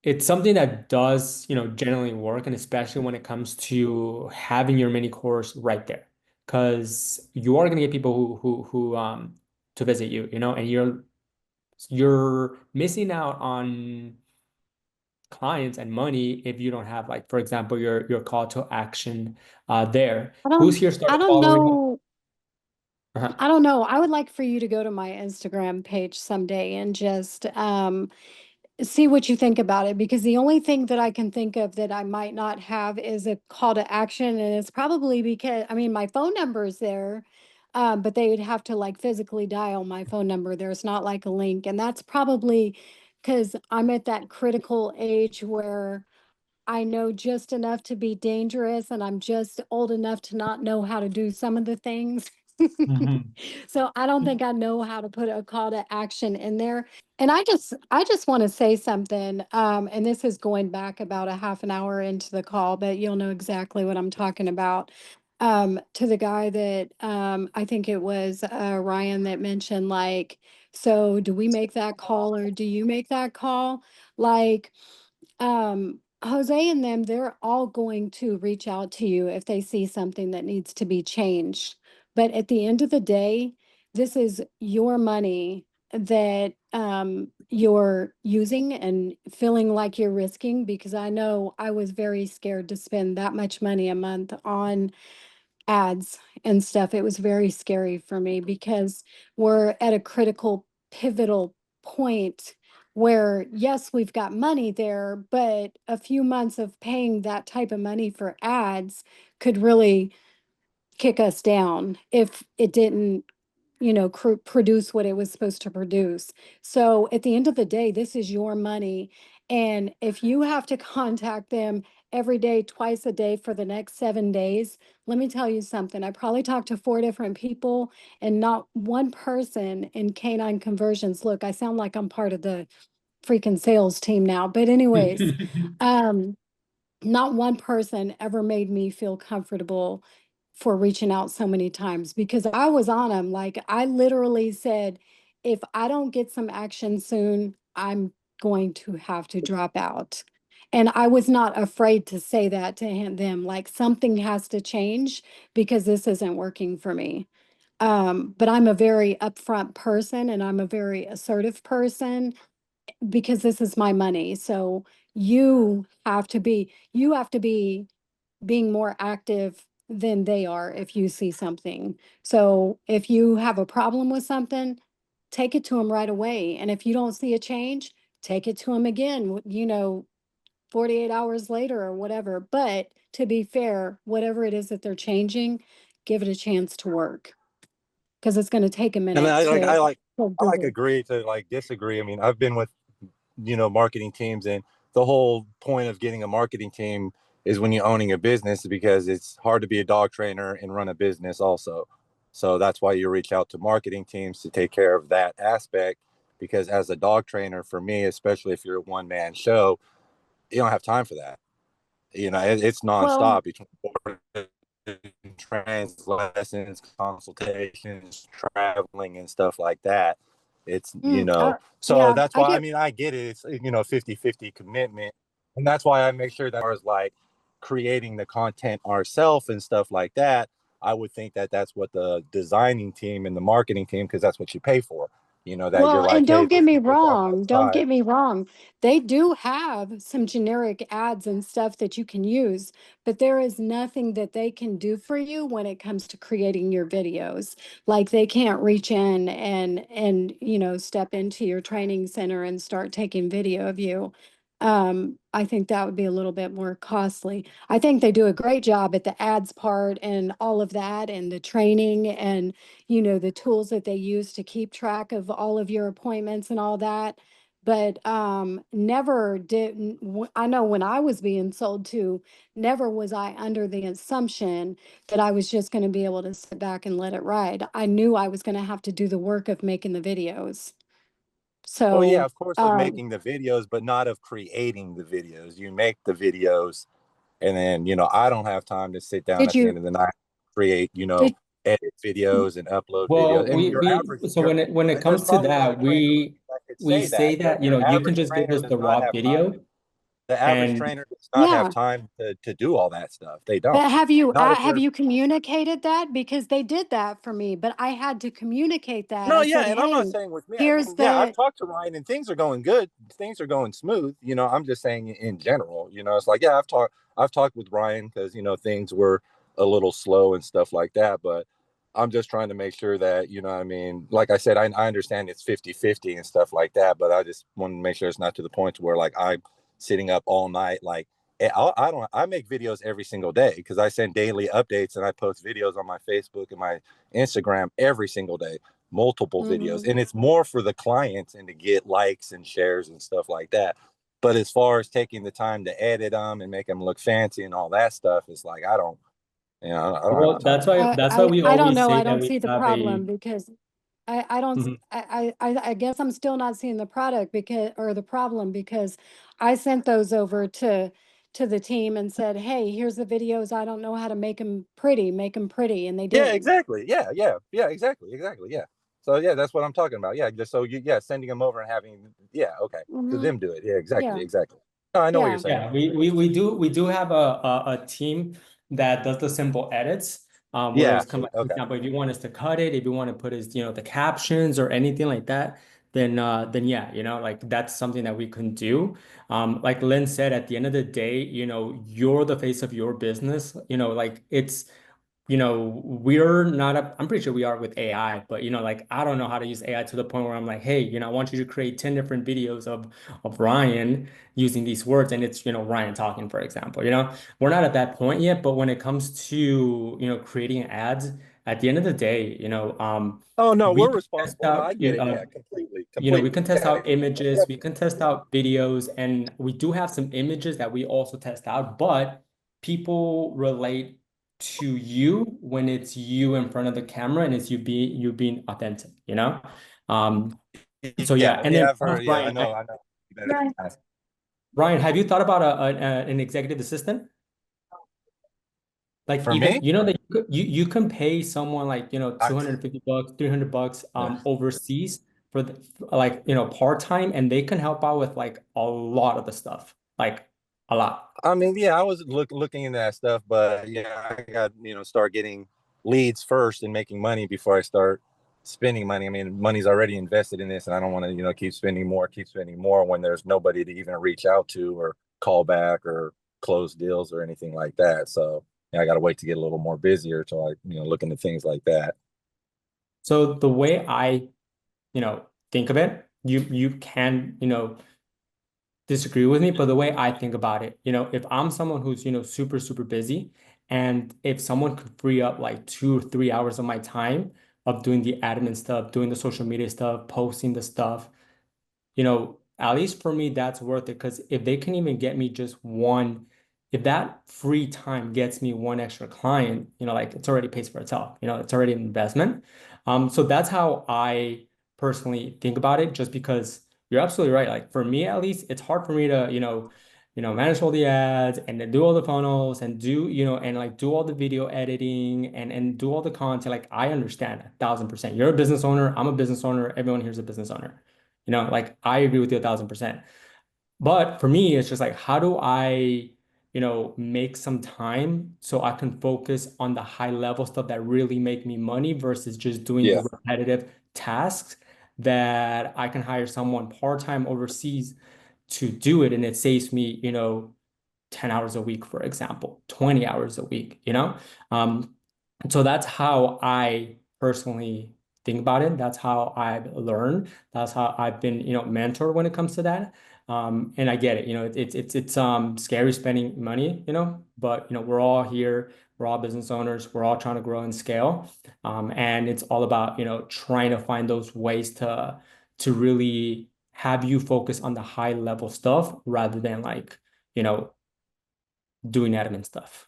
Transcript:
it's something that does, generally work, and especially when it comes to having your mini course right there, because you are going to get people who to visit you, and you're missing out on clients and money if you don't have, like, for example, your call to action there. Who's here I started don't following? know. Uh-huh. I don't know. I would like for you to go to my Instagram page someday and just see what you think about it, because the only thing that I can think of that I might not have is a call to action. And it's probably because, I mean, my phone number is there, but they would have to like physically dial my phone number. There's not like a link. And that's probably because I'm at that critical age where I know just enough to be dangerous, and I'm just old enough to not know how to do some of the things. Mhm. So I don't think I know how to put a call to action in there. And I just want to say something. And this is going back about a half an hour into the call, but you'll know exactly what I'm talking about. To the guy that I think it was Ryan that mentioned, like, so do we make that call or do you make that call? Like, Jose and them, they're all going to reach out to you if they see something that needs to be changed. But at the end of the day, this is your money that you're using and feeling like you're risking, because I know I was very scared to spend that much money a month on ads and stuff. It was very scary for me because we're at a critical, pivotal point where, yes, we've got money there, but a few months of paying that type of money for ads could really kick us down if it didn't, produce what it was supposed to produce. So at the end of the day, this is your money. And if you have to contact them every day, twice a day for the next 7 days, let me tell you something. I probably talked to 4 different people, and not one person in Canine Conversions. Look, I sound like I'm part of the freaking sales team now. But anyways, um, not one person ever made me feel comfortable for reaching out so many times, because I was on them. Like, I literally said, if I don't get some action soon, I'm going to have to drop out. And I was not afraid to say that to them, like, something has to change because this isn't working for me. But I'm a very upfront person and I'm a very assertive person because this is my money. So you have to be being more active than they are if you see something. So if you have a problem with something, take it to them right away. And if you don't see a change, take it to them again, 48 hours later or whatever. But to be fair, whatever it is that they're changing, give it a chance to work, because it's going to take a And minute I like to I like to I like Google. agree to like disagree. I mean, I've been with marketing teams, and the whole point of getting a marketing team is when you're owning a business, because it's hard to be a dog trainer and run a business also. So that's why you reach out to marketing teams to take care of that aspect, because as a dog trainer, for me, especially if you're a one man show, you don't have time for that. It's Well, nonstop between trans lessons, consultations, traveling, and stuff like that. So yeah, that's I why, I get. mean, I get it. It's, 50-50 commitment. And that's why I make sure that ours, like creating the content ourselves and stuff like that, I would think that that's what the designing team and the marketing team, because that's what you pay for, that you're Well, like, and hey, don't get this me is what's on my wrong, don't side. get me wrong. They do have some generic ads and stuff that you can use, but there is nothing that they can do for you when it comes to creating your videos. Like, they can't reach in and step into your training center and start taking video of you. I think that would be a little bit more costly. I think they do a great job at the ads part and all of that, and the training, and the tools that they use to keep track of all of your appointments and all that. But never did, I know when I was being sold to, never was I under the assumption that I was just going to be able to sit back and let it ride. I knew I was going to have to do the work of making the videos. Well, yeah, So, of course, of um, making the videos, but not of creating the videos. You make the videos, and then, I don't have time to sit down did at the end you, of the night, create, did, edit videos and upload videos. Well, And we your we average, so when it there's comes to probably that, trainers we that could we say say that, but that, your you can average just give trainer us does the not raw have time video. to. The average And trainer does not have Yeah. time to do all that stuff. They don't. But Not if have they're you communicated that? Because they did that for me, but I had to communicate that. no, I yeah, said, and I'm not "Hey, saying with me. I here's mean, yeah, I've the." talked to Ryan and things are going good. Things are going smooth. I'm just saying in general. It's like yeah, I've talked with Ryan because things were a little slow and stuff like that. But I'm just trying to make sure that what I mean, like I said, I understand it's 50-50 and stuff like that. But I just want to make sure it's not to the point where like I'm sitting up all night like. I make videos every single day because I send daily updates and I post videos on my Facebook and my Instagram every single day, multiple videos. Mhm. And it's more for the clients and to get likes and shares and stuff like that. But as far as taking the time to edit them and make them look fancy and all that stuff, it's like I don't have the well, time. that's why we I don't always know. say I that don't we see the have a problem because I don't Mhm. I guess I'm still not seeing the product because or the problem because I sent those over to the team and said, "Hey, here's the videos. I don't know how to make them pretty," and they Yeah, didn't. exactly. Yeah, exactly. Yeah. So yeah, that's what I'm talking about. Yeah, just so sending them over and having okay, to Hmm. them do it. Yeah, exactly, Yeah. exactly. No, I know what you're Yeah. saying. Yeah, we do have a team that does the simple edits. Where Yeah. it's come like, for Okay. example, if you want us to cut it, if you want to put his, the captions or anything like that, then yeah, like that's something that we can do. Like Lynn said, at the end of the day, you're the face of your business. Like we're not I'm pretty sure we are with AI, but like I don't know how to use AI to the point where I'm like, hey, I want you to create 10 different videos of Ryan using these words, and it's Ryan talking, for example. We're not at that point yet, but when it comes to creating ads, at the end of the day, Oh no, we we're can test responsible. No, I out get it. Yeah, completely, we completely. can test Yeah, out images, we can test out videos, and we do have some images that we also test out, but people relate to you when it's you in front of the camera and it's you being authentic. Um, so yeah, and then I've heard. Yeah, I Ryan, know, I know. You better ask. Ryan, have you thought about an executive assistant? Like For even me, that you can pay someone like I, 250 bucks, 300 bucks yeah. overseas for the like part-time, and they can help out with like a lot of the stuff, like a lot. I mean, yeah, I was looking into that stuff, but yeah, I got start getting leads first and making money before I start spending money. I mean, money's already invested in this, and I don't want to keep spending more when there's nobody to even reach out to or call back or close deals or anything like that. So yeah, I got to wait to get a little more busier to like look into things like that. So the way I think of it, you can disagree with me, but the way I think about it, if I'm someone who's, super, super busy, and if someone could free up like 2 or 3 hours of my time of doing the admin stuff, doing the social media stuff, posting the stuff, at least for me, that's worth it. Because if they can even get me just one, if that free time gets me one extra client, like it's already pays for itself, it's already an investment. So that's how I personally think about it, just because you're absolutely right. Like for me, at least, it's hard for me to, manage all the ads and then do all the funnels and do, and like do all the video editing and do all the content. Like I understand 1,000%. You're a business owner. I'm a business owner. Everyone here's a business owner. Like I agree with you 1,000%. But for me, it's just like, how do I, make some time so I can focus on the high level stuff that really make me money versus just doing the Yeah. repetitive tasks that I can hire someone part-time overseas to do it. And it saves me, 10 hours a week, for example, 20 hours a week, Um, so that's how I personally think about it. That's how I've learned. That's how I've been, mentored when it comes to that. And I get it, it's scary spending money, but we're all here, we're all business owners, we're all trying to grow and scale. And it's all about, trying to find those ways to really have you focus on the high level stuff rather than like, doing admin stuff.